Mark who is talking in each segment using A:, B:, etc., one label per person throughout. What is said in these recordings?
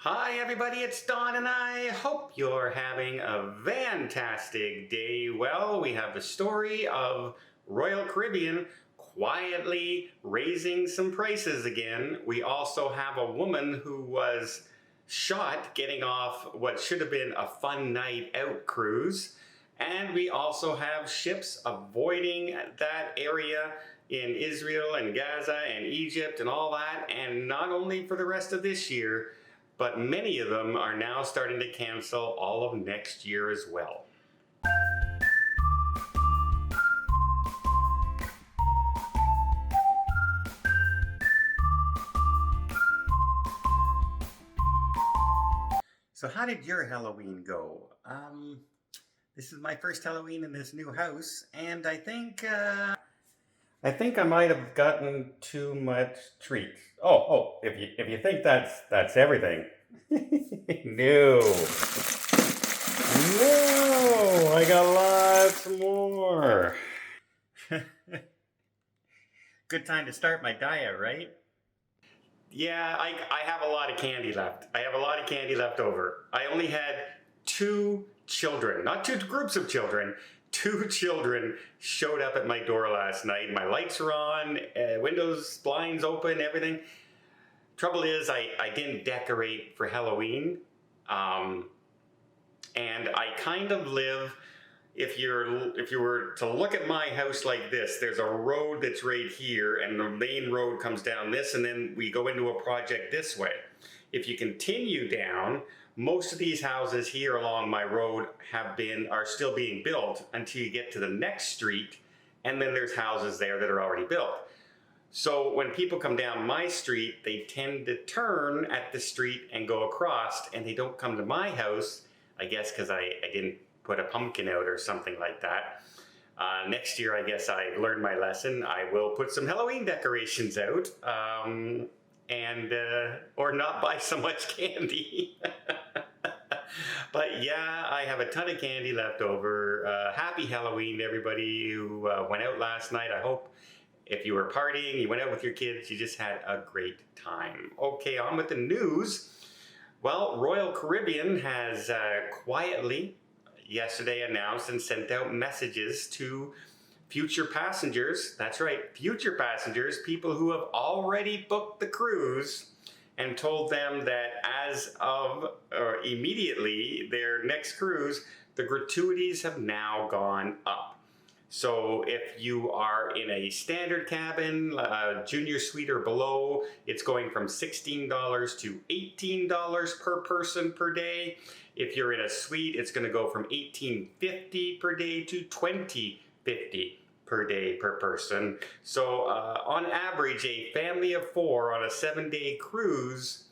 A: Hi everybody, it's Don and I hope you're having a fantastic day. Well, we have the story of Royal Caribbean quietly raising some prices again. We also have a woman who was shot getting off what should have been a fun night out cruise. And we also have ships avoiding that area in Israel and Gaza and Egypt and all that. And not only for the rest of this year, but many of them are now starting to cancel all of next year as well. So how did your Halloween go? This is my first Halloween in this new house, and I think I might have gotten too much treats. If you think that's everything, no, no, I got lots more. Good time to start my diet, right? Yeah, I have a lot of candy left. I have a lot of candy left over. I only had two children, not two groups of children. Two children showed up at my door last night. My lights are on, windows, blinds open, everything. Trouble is, I didn't decorate for Halloween. And I kind of live, if you were to look at my house like this, there's a road that's right here and the main road comes down this and then we go into a project this way. If you continue down, most of these houses here along my road are still being built until you get to the next street, and then there's houses there that are already built. So when people come down my street, they tend to turn at the street and go across, and they don't come to my house, I guess because I didn't put a pumpkin out or something like that. Next year, I guess I learned my lesson. I will put some Halloween decorations out, or not buy so much candy. But yeah, I have a ton of candy left over. Happy Halloween to everybody who went out last night. I hope if you were partying, you went out with your kids, you just had a great time. Okay, on with the news. Well, Royal Caribbean has quietly yesterday announced and sent out messages to future passengers. That's right, future passengers, people who have already booked the cruise, and told them that as of or immediately their next cruise, the gratuities have now gone up. So if you are in a standard cabin, junior suite or below, it's going from $16 to $18 per person per day. If you're in a suite, it's going to go from $18.50 per day to $20.50 per day per person. So on average, a family of four on a 7-day cruise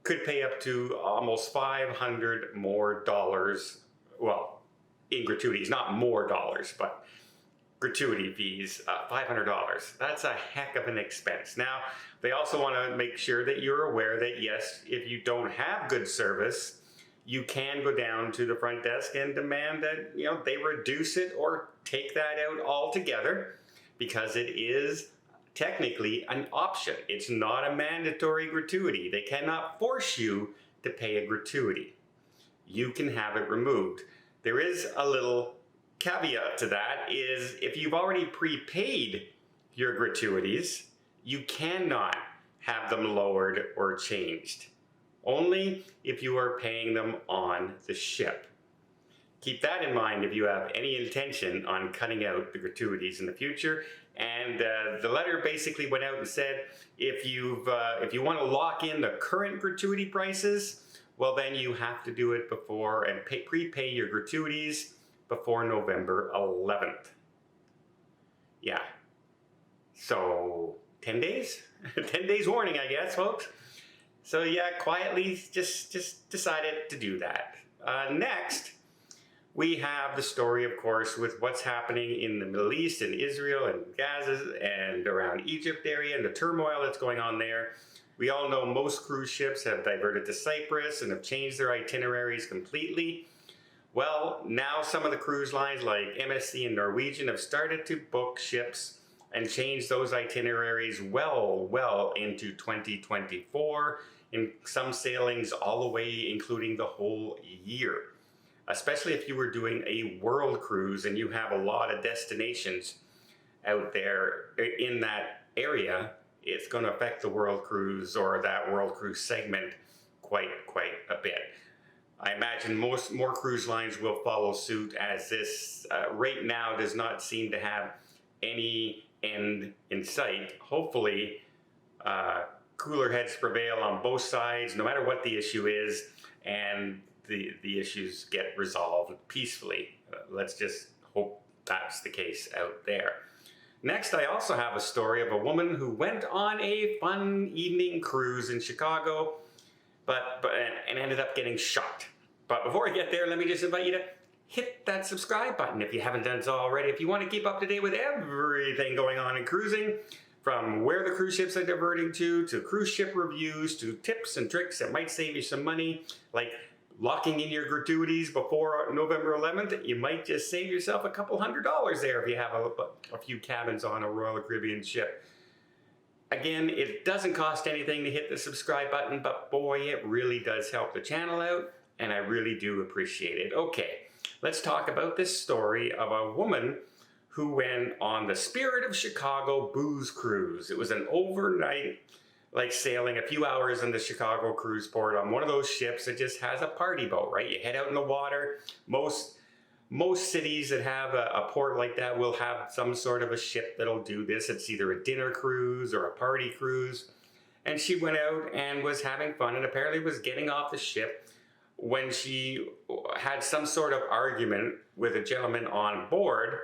A: could pay up to almost $500 more. Well, in gratuities, not more dollars, but gratuity fees, $500. That's a heck of an expense. Now, they also want to make sure that you're aware that yes, if you don't have good service, you can go down to the front desk and demand that they reduce it or take that out altogether, because it is technically an option. It's not a mandatory gratuity. They cannot force you to pay a gratuity. You can have it removed. There is a little caveat to that, is if you've already prepaid your gratuities, you cannot have them lowered or changed. Only if you are paying them on the ship. Keep that in mind if you have any intention on cutting out the gratuities in the future. And the letter basically went out and said, if you want to lock in the current gratuity prices, well then you have to do it before and prepay your gratuities before November 11th. Yeah. So 10 days? 10 days warning, I guess, folks. So yeah, quietly just decided to do that. Next, we have the story, of course, with what's happening in the Middle East and Israel and Gaza and around Egypt area and the turmoil that's going on there. We all know most cruise ships have diverted to Cyprus and have changed their itineraries completely. Well, now some of the cruise lines like MSC and Norwegian have started to book ships and change those itineraries well into 2024 in some sailings all the way including the whole year. Especially if you were doing a world cruise and you have a lot of destinations out there in that area, it's going to affect the world cruise or that world cruise segment quite a bit. I imagine more cruise lines will follow suit, as this right now does not seem to have any end in sight. Hopefully, cooler heads prevail on both sides, no matter what the issue is, and the issues get resolved peacefully. Let's just hope that's the case out there. Next, I also have a story of a woman who went on a fun evening cruise in Chicago, and ended up getting shot. But before I get there, let me just invite you to hit that subscribe button if you haven't done so already. If you want to keep up to date with everything going on in cruising, from where the cruise ships are diverting to cruise ship reviews, to tips and tricks that might save you some money, like locking in your gratuities before November 11th, you might just save yourself a couple $100 there if you have a few cabins on a Royal Caribbean ship. Again, it doesn't cost anything to hit the subscribe button, but boy, it really does help the channel out, and I really do appreciate it. Okay, let's talk about this story of a woman who went on the Spirit of Chicago booze cruise. It was an overnight, like sailing a few hours in the Chicago cruise port on one of those ships that just has a party boat, right? You head out in the water. Most cities that have a port like that will have some sort of a ship that'll do this. It's either a dinner cruise or a party cruise. And she went out and was having fun, and apparently was getting off the ship when she had some sort of argument with a gentleman on board.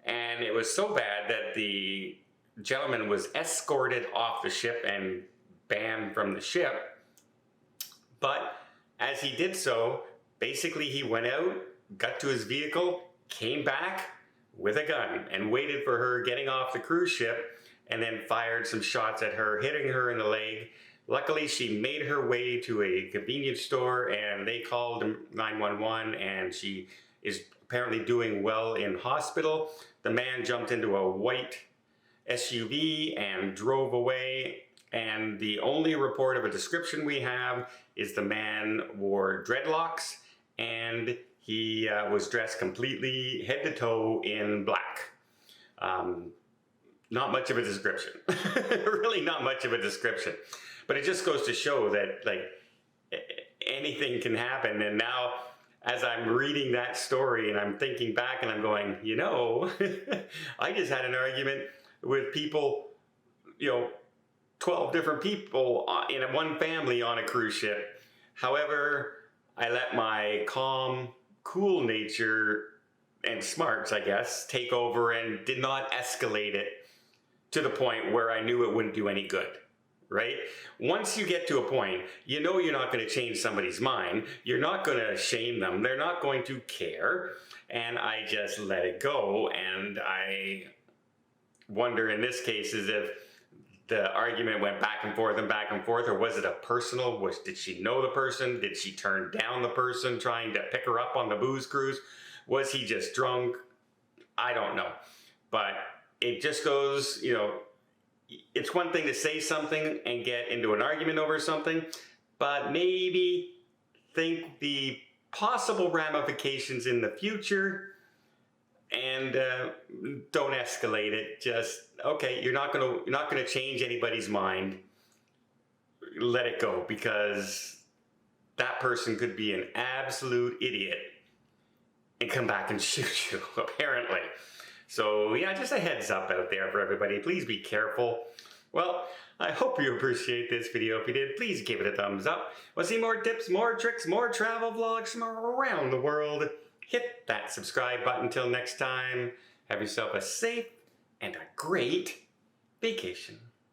A: And it was so bad that the gentleman was escorted off the ship and banned from the ship. But as he did so, basically he went out, got to his vehicle, came back with a gun and waited for her getting off the cruise ship, and then fired some shots at her, hitting her in the leg. Luckily, she made her way to a convenience store and they called 911, and she is apparently doing well in hospital. The man jumped into a white SUV and drove away, and the only report of a description we have is the man wore dreadlocks and he was dressed completely head to toe in black. Not much of a description. Really not much of a description. But it just goes to show that like anything can happen. And now, as I'm reading that story and I'm thinking back and I'm going, you know, I just had an argument with people, 12 different people in one family on a cruise ship. However, I let my calm, cool nature and smarts, I guess, take over and did not escalate it to the point where I knew it wouldn't do any good. Right? Once you get to a point, you know you're not going to change somebody's mind. You're not going to shame them. They're not going to care. And I just let it go. And I wonder in this case is if the argument went back and forth, or was it a personal? Did she know the person? Did she turn down the person trying to pick her up on the booze cruise? Was he just drunk? I don't know. But it just goes, it's one thing to say something and get into an argument over something, but maybe think the possible ramifications in the future and don't escalate it. Just, okay, you're not gonna change anybody's mind. Let it go, because that person could be an absolute idiot and come back and shoot you, apparently. So yeah, just a heads up out there for everybody. Please be careful. Well, I hope you appreciate this video. If you did, please give it a thumbs up. Want to see more tips, more tricks, more travel vlogs from around the world? Hit that subscribe button. Till next time, have yourself a safe and a great vacation.